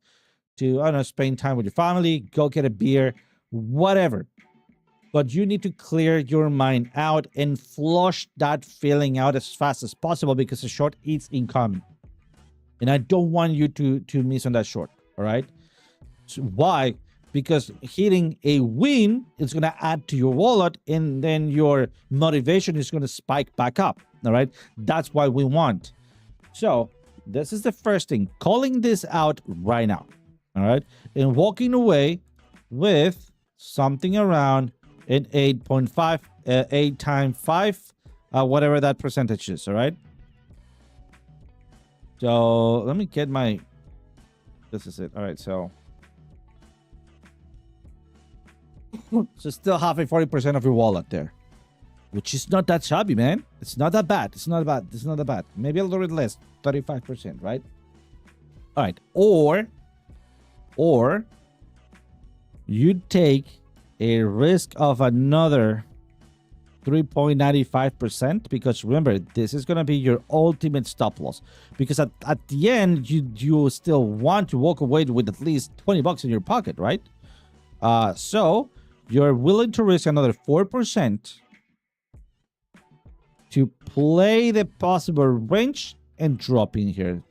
to, I don't know, spend time with your family, go get a beer, whatever. But you need to clear your mind out and flush that feeling out as fast as possible, because the short is incoming. And I don't want you to miss on that short, all right? So why? Because hitting a win is going to add to your wallet, and then your motivation is going to spike back up, all right? That's what we want. So this is the first thing. Calling this out right now, all right? And walking away with something around an 8.5, 8 times 5, whatever that percentage is, all right? So let me get my, this is it. All right, so still have a 40% of your wallet there, which is not that shabby, man. It's not that bad. It's not that bad. Maybe a little bit less, 35%, right? All right, or you take a risk of another 3.95%, because remember, this is going to be your ultimate stop loss, because at the end you still want to walk away with at least 20 bucks in your pocket, right? So you're willing to risk another 4% to play the possible range and drop in here.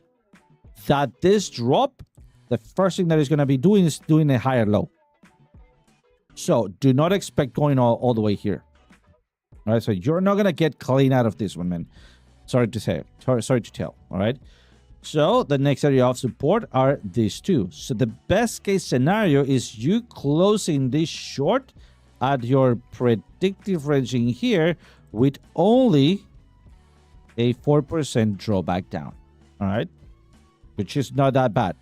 That this drop, the first thing that is going to be doing is doing a higher low. So do not expect going all the way here. All right, so you're not gonna get clean out of this one, man. Sorry to say. Sorry to tell. All right. So the next area of support are these two. So the best case scenario is you closing this short at your predictive range in here with only a 4% drawback down. All right, which is not that bad.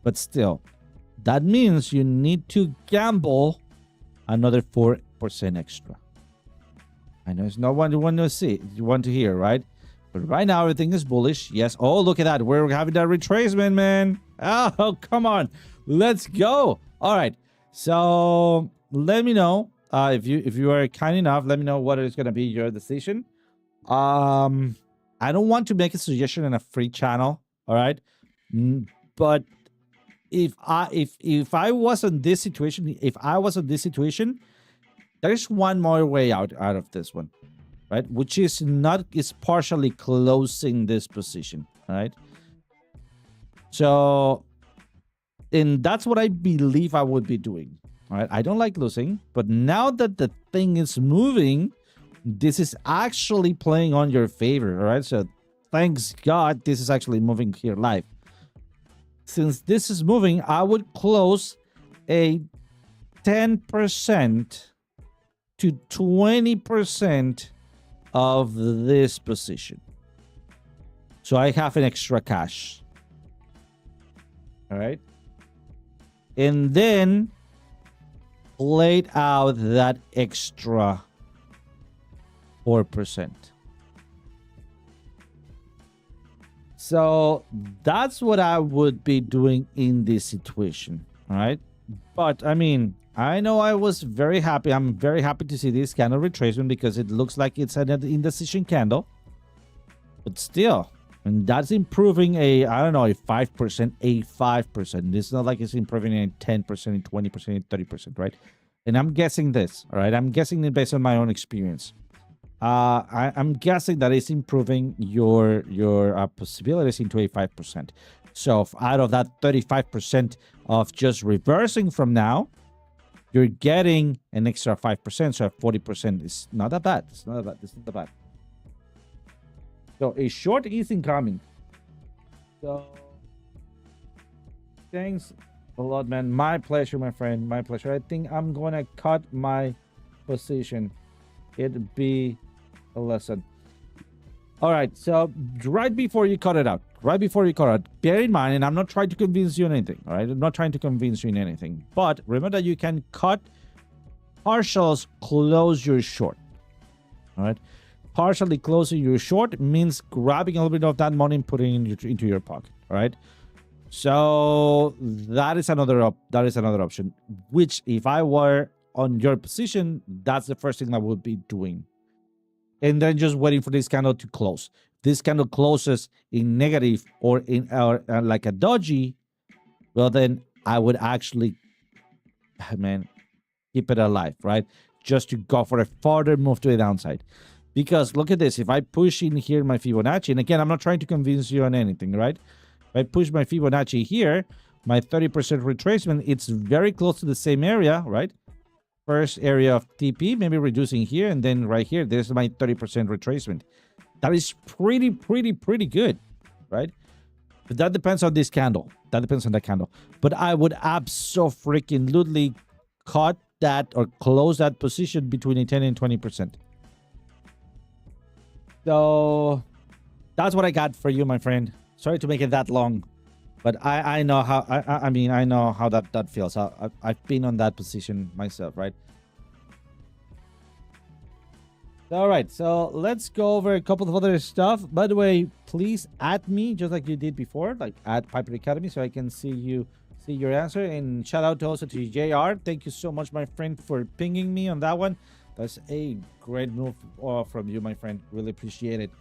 But still, that means you need to gamble another 4% extra. I know it's not what you want to see, you want to hear, right? But right now everything is bullish. Yes. Oh, look at that. We're having that retracement, man. Oh, come on. Let's go. All right. So let me know if you are kind enough. Let me know what is going to be your decision. I don't want to make a suggestion in a free channel, all right? But if I was in this situation, there's one more way out of this one, right? Which is partially closing this position, right? So, and that's what I believe I would be doing. All right, I don't like losing, but now that the thing is moving, this is actually playing on your favor. All right, so thanks God this is actually moving here live. Since this is moving, I would close a 10% to 20% of this position. So I have an extra cash. All right. And then played out that extra 4%. So that's what I would be doing in this situation. All right. But I mean, I know I was very happy. I'm very happy to see this candle retracement because it looks like it's an indecision candle. But still, and that's improving a 5%, a 5%. It's not like it's improving a 10%, 20%, 30%, right? And I'm guessing this, all right? I'm guessing it based on my own experience. I'm guessing that it's improving your possibilities into a 5%. So out of that 35% of just reversing from now, you're getting an extra 5%. So 40% is not that bad. It's not that bad. So a short is incoming. So thanks a lot, man. My pleasure, my friend. My pleasure. I think I'm gonna cut my position. It'd be a lesson. All right. So right before you cut it out, bear in mind, and I'm not trying to convince you on anything. All right. I'm not trying to convince you in anything. But remember that you can cut partials, close your short. All right. Partially closing your short means grabbing a little bit of that money and putting it into your pocket. All right. So that is another option. Which, if I were on your position, that's the first thing I would be doing. And then just waiting for this candle to close. This candle closes in negative or in like a doji. Well, then I would actually, man, keep it alive, right? Just to go for a further move to the downside. Because look at this. If I push in here my Fibonacci, and again, I'm not trying to convince you on anything, right? If I push my Fibonacci here, my 30% retracement, it's very close to the same area, right? First area of TP, maybe reducing here, and then right here, there's my 30% retracement. That is pretty good, right? But that depends on this candle. That depends on that candle. But I would absolutely cut that or close that position between a 10 and 20%. So that's what I got for you, my friend. Sorry to make it that long, but I know how I know how that feels. I've been on that position myself, right? All right, so let's go over a couple of other stuff. By the way, please add me just like you did before, like add Piper Academy, so I can see your answer. And shout out also to JR. Thank you so much, my friend, for pinging me on that one. That's a great move from you, my friend. Really appreciate it.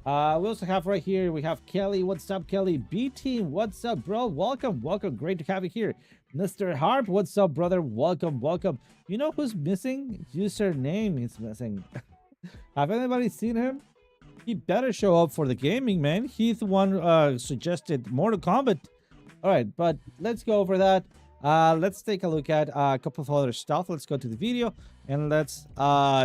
We also have right here, we have Kelly. What's up, Kelly? B-Team, what's up, bro? Welcome. Great to have you here. Mr. Harp, what's up, brother? Welcome. You know who's missing? Username is missing. Have anybody seen him? He better show up for the gaming, man. He's the one suggested Mortal Kombat. All right, but let's go over that. Let's take a look at a couple of other stuff. Let's go to the video and let's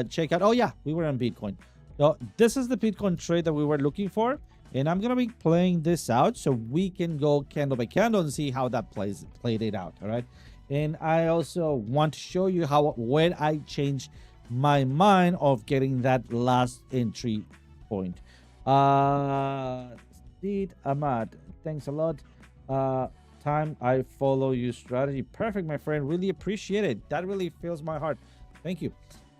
check out. Oh yeah, we were on Bitcoin. So this is the Bitcoin trade that we were looking for, and I'm gonna be playing this out so we can go candle by candle and see how that played it out. All right, and I also want to show you when I changed my mind of getting that last entry point. Steed Ahmad, thanks a lot. Time I follow your strategy. Perfect, my friend. Really appreciate it. That really fills my heart. Thank you.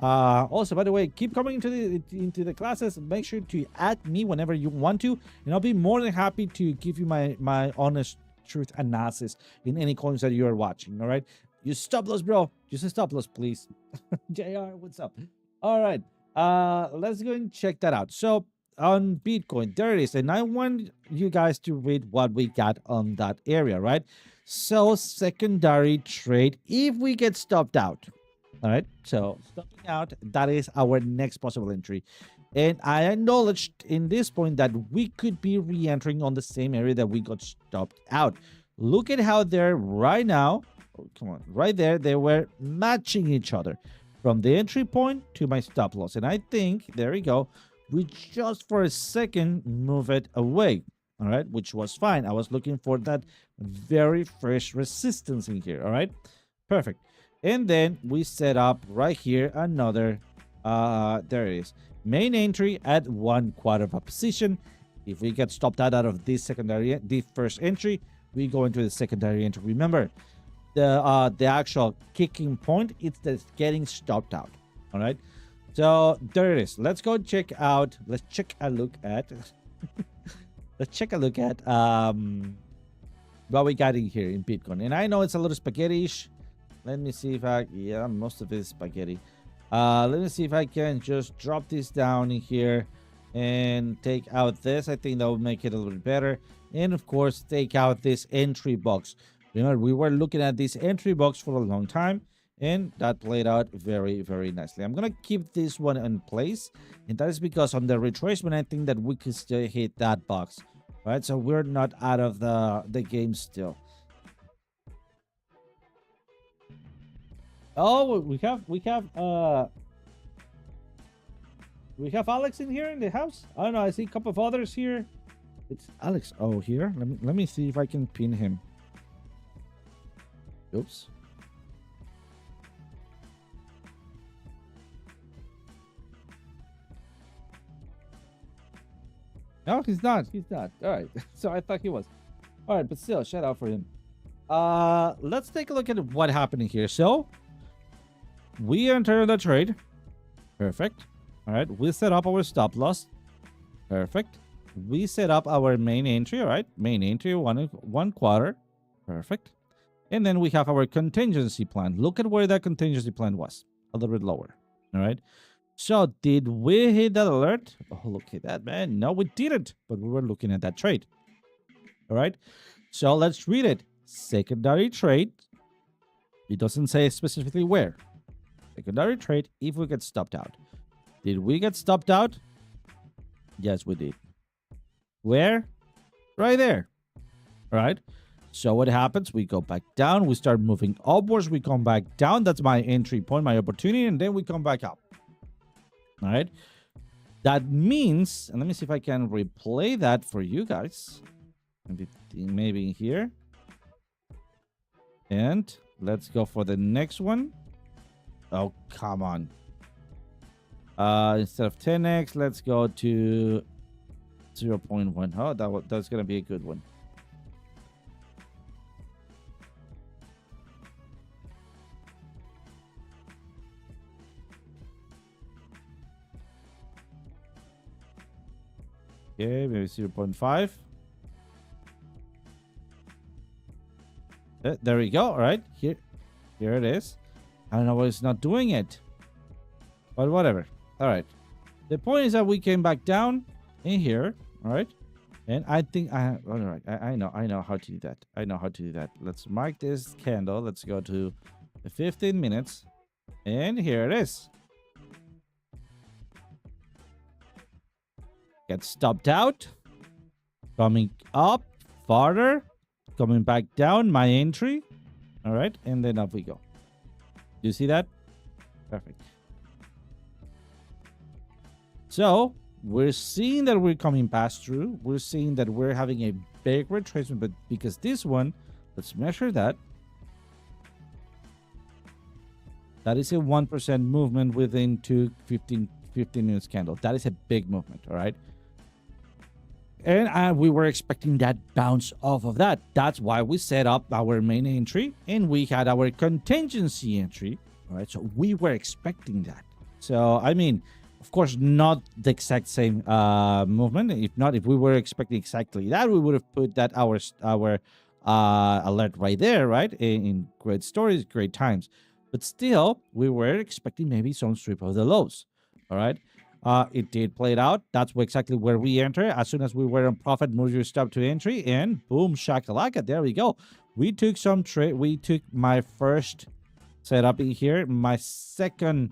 Also, by the way, keep coming into the classes. Make sure to add me whenever you want to, and I'll be more than happy to give you my honest truth analysis in any coins that you are watching. All right, you stop loss, bro. Just a stop loss, please. JR, what's up? All right, let's go and check that out. So on Bitcoin. There it is. And I want you guys to read what we got on that area, right? So secondary trade, if we get stopped out, all right? So stopping out, that is our next possible entry. And I acknowledged in this point that we could be re-entering on the same area that we got stopped out. Look at how they're right now. Oh, come on, right there. They were matching each other from the entry point to my stop loss. And I think, there we go, we just for a second move it away. All right, which was fine. I was looking for that very first resistance in here. All right, perfect. And then we set up right here another, there it is, main entry at 1/4 of a position. If we get stopped out of this secondary, the first entry, we go into the secondary entry. Remember, the actual kicking point, it's the getting stopped out. All right, so there it is. Let's go check out. Let's check a look at. Let's check a look at what we got in here in Bitcoin. And I know it's a little spaghetti-ish. Let me see if I, yeah, most of it is spaghetti. Let me see if I can just drop this down in here and take out this. I think that will make it a little bit better. And of course, take out this entry box. Remember, we were looking at this entry box for a long time, and that played out very, very nicely. I'm going to keep this one in place, and that is because on the retracement, I think that we could still hit that box, right? So we're not out of the game still. Oh, we have Alex in here in the house. I don't know. I see a couple of others here. It's Alex. Oh, here. Let me see if I can pin him. Oops. No, he's not. He's not. All right. So I thought he was. All right, but still, shout out for him. Let's take a look at what happened here. So we enter the trade. Perfect. All right. We set up our stop loss. Perfect. We set up our main entry. All right. Main entry, 1/4. Perfect. And then we have our contingency plan. Look at where that contingency plan was. A little bit lower. All right. So did we hit that alert? Oh, look at that, man. No, we didn't. But we were looking at that trade. All right. So let's read it. Secondary trade. It doesn't say specifically where. Secondary trade if we get stopped out. Did we get stopped out? Yes, we did. Where? Right there. All right. So what happens? We go back down. We start moving upwards. We come back down. That's my entry point, my opportunity. And then we come back up. All right. That means, and let me see if I can replay that for you guys. Maybe here. And let's go for the next one. Oh, come on. Instead of 10x, let's go to 0.1. Oh, that's going to be a good one. Okay, maybe 0.5. There we go. All right, here it is. I don't know why it's not doing it, but whatever. All right. The point is that we came back down in here. All right, and I think all right. I know how to do that. I know how to do that. Let's mark this candle. Let's go to the 15 minutes, and here it is. Get stopped out, coming up farther, coming back down, my entry. All right, and then up we go. Do you see that? Perfect. So we're seeing that we're coming past through. We're seeing that we're having a big retracement, but because this one, let's measure that. That is a 1% movement within 15 minutes candle. That is a big movement, all right? And we were expecting that bounce off of that. That's why we set up our main entry and we had our contingency entry. All right, so we were expecting that. So, I mean, of course, not the exact same movement. If we were expecting exactly that, we would have put that our alert right there, right? In great stories, great times. But still, we were expecting maybe some strip of the lows. All right. It did play it out. That's exactly where we enter. As soon as we were on profit, move your stop to entry, and boom, shakalaka. There we go. We took some trade. We took my first setup in here. My second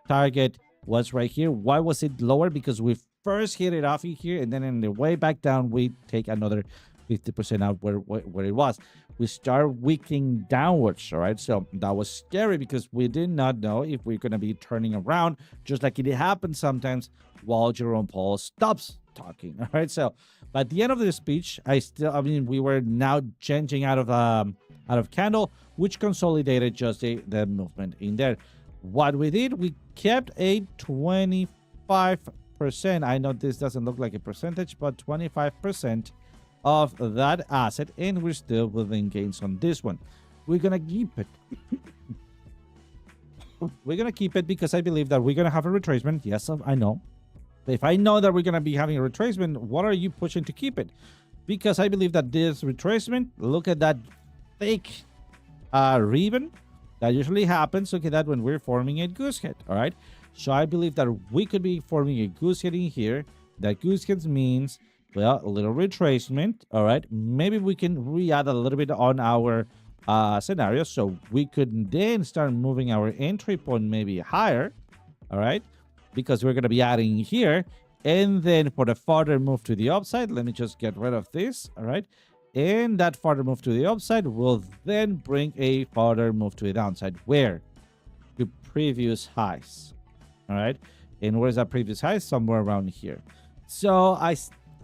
target was right here. Why was it lower? Because we first hit it off in here, and then in the way back down, we take another 50% out where it was. We start weakening downwards, all right? So that was scary because we did not know if we're going to be turning around, just like it happens sometimes while Jerome Powell stops talking, all right? So by the end of the speech, we were now changing out of candle, which consolidated just the movement in there. What we did, we kept a 25%. I know this doesn't look like a percentage, but 25% of that asset, and we're still within gains on this one. We're gonna keep it. We're gonna keep it because I believe that we're gonna have a retracement. Yes, I know. If I know that we're gonna be having a retracement, what are you pushing to keep it? Because I believe that this retracement, look at that fake ribbon that usually happens. Look at that when we're forming a goose head. All right, so I believe that we could be forming a goose head in here. That goose head means, well, a little retracement. All right, maybe we can re-add a little bit on our scenario, so we could then start moving our entry point maybe higher. All right, because we're going to be adding here, and then for the further move to the upside, let me just get rid of this. All right, and that further move to the upside will then bring a further move to the downside. Where? To previous highs. All right, and where's that previous high? Somewhere around here. So I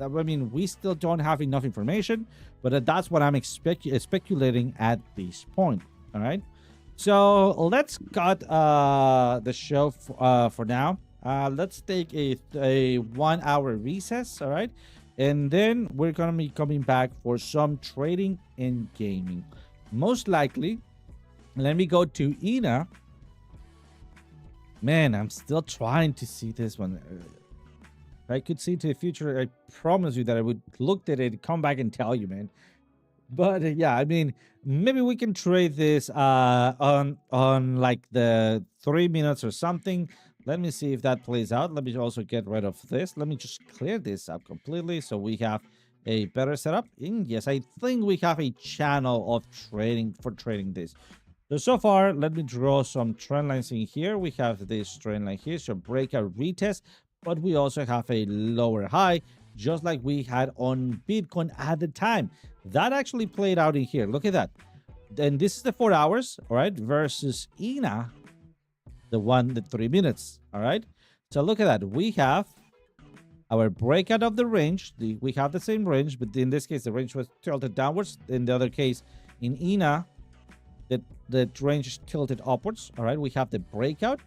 mean, we still don't have enough information, but that's what I'm speculating at this point. All right, so let's cut the show for now. Let's take a 1 hour recess. All right, and then we're gonna be coming back for some trading and gaming. Most likely, let me go to Ina. Man, I'm still trying to see this one. I could see to the future. I promise you that I would look at it, come back and tell you, man. But yeah, I mean, maybe we can trade this on like the 3 minutes or something. Let me see if that plays out. Let me also get rid of this. Let me just clear this up completely so we have a better setup. And yes, I think we have a channel of trading for trading this. So far, let me draw some trend lines in here. We have this trend line here, so breakout retest. But we also have a lower high, just like we had on Bitcoin at the time. That actually played out in here. Look at that. Then this is the 4 hours, all right, versus INA, the 3 minutes, all right? So look at that. We have our breakout of the range. We have the same range, but in this case, the range was tilted downwards. In the other case, in INA, the range is tilted upwards, all right? We have the breakout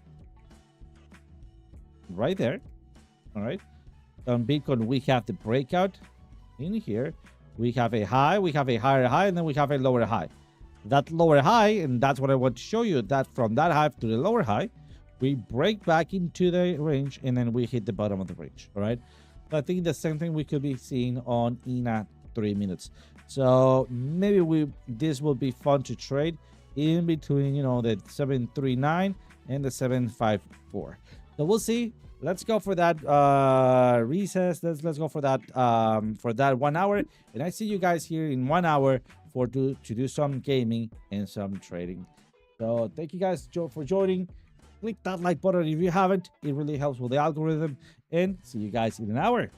right there. All right, on Bitcoin, we have the breakout in here. We have a high, we have a higher high, and then we have a lower high. That lower high, and that's what I want to show you, that from that high to the lower high, we break back into the range, and then we hit the bottom of the range. All right, so I think the same thing we could be seeing on INA 3 minutes. So maybe this will be fun to trade in between, you know, the 739 and the 754. So we'll see. Let's go for that recess. Let's go for that 1 hour, and I see you guys here in 1 hour to do some gaming and some trading. So thank you guys for joining. Click that like button if you haven't. It really helps with the algorithm, and see you guys in an hour.